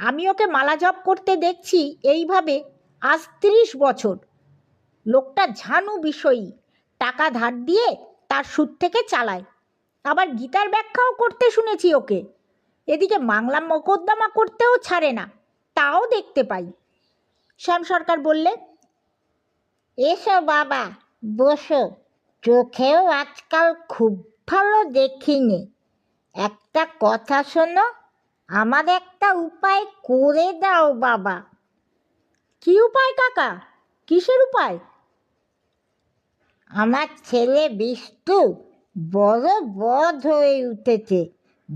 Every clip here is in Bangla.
আমি ওকে মালা জপ করতে দেখছি এইভাবে আজ 30 বছর। লোকটা ঝানু বিষয়ী, টাকা ধার দিয়ে তার সুদ থেকে চালায়। আবার গীতার ব্যাখ্যাও করতে শুনেছি ওকে। এদিকে বাংলা মোকদ্দমা করতেও ছাড়ে না, তাও দেখতে পাই। শ্যাম সরকার বললে, এসো বাবা, বসো। চোখেও আজকাল খুব ভালো দেখিনি। একটা কথা শোনো, আমার একটা উপায় করে দাও বাবা। কি উপায় কাকা? কিসের উপায়? আমার ছেলে বিষ্টু বড় বধ হয়ে উঠেছে।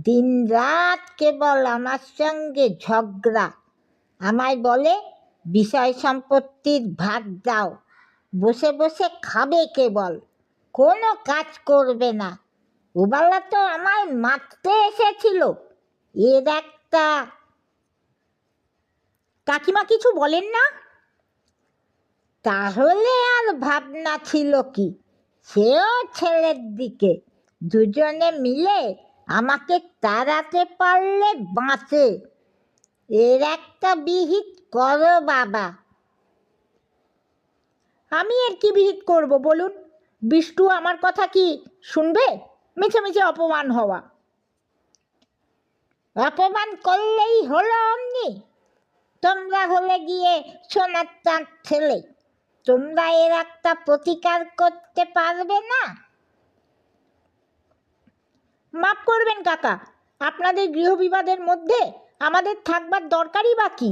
দিনরাত কেবল আমার সঙ্গে ঝগড়া। আমায় বলে বিষয় সম্পত্তির ভাগ দাও, বসে বসে খাবে কেবল, কোনো কাজ করবে না। ওবেলা তো আমায় মারতে এসেছিল। এর একটা। কাকিমা কিছু বলেন না? তাহলে আর ভাবনা ছিল কি? সেও ছেলের দিকে। দুজনে মিলে আমাকে তাড়াতে পারলে বাঁচে। এর একটা বিহিত করো বাবা। আমি এর কি বিহিত করব বলুন? বিষ্টু আমার কথা কি শুনবে? মিছে মিছে অপমান হওয়া। অপমান করলেই হলো অমনি? তোমরা হলে গিয়ে সোনার চাঁদ ছেলে, তোমরা এর একটা প্রতিকার করতে পারবে না? মাপ করবেন কাকা, আপনাদের গৃহবিবাদের মধ্যে আমাদের থাকবার দরকারই বা কি?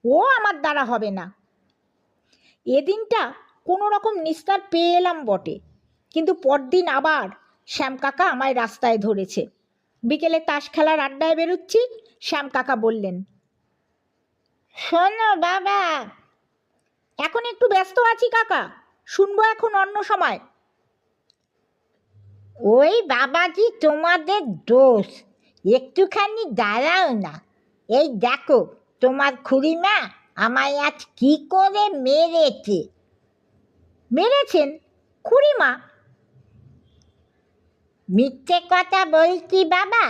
ও আমার দ্বারা হবে না। এদিনটা কোনো রকম নিস্তার পেয়ে এলাম বটে, কিন্তু পরদিন আবার শ্যাম কাকা আমায় রাস্তায় ধরেছে। বিকেলে তাস খেলার আড্ডায় বেরোচ্ছি, শ্যাম কাকা বললেন, শোনো বাবা। এখন একটু ব্যস্ত আছি কাকা, শুনবো এখন অন্য সময়। ওই বাবাজি তোমাদের দোষ। একটুখানি দাঁড়াও না। এই দেখো, তোমার খুড়িমা আমায় আজ কি করে মেরেছে। মেরেছেন? খুড়িমা? মিথ্যে কথা বলছি বাবা?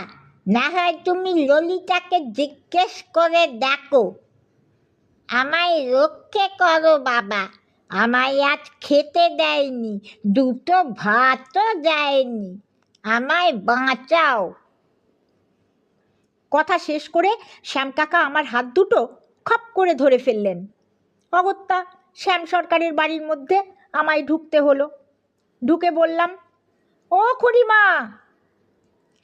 না হয় তুমি ললিতাকে জিজ্ঞেস করে দেখো। আমায় রক্ষে করো বাবা। আমায় আজ খেতে দেয়নি, দুটো ভাতও দেয়নি। আমায় বাঁচাও। কথা শেষ করে শ্যাম কাকা আমার হাত দুটো খপ করে ধরে ফেললেন। অগত্যা শ্যাম সরকারের বাড়ির মধ্যে আমায় ঢুকতে হলো। ঢুকে বললাম, ও খুড়িমা।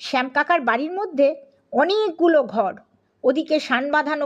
শ্যাম কাকার বাড়ির মধ্যে অনেকগুলো ঘর, ওদিকে সান বাঁধানো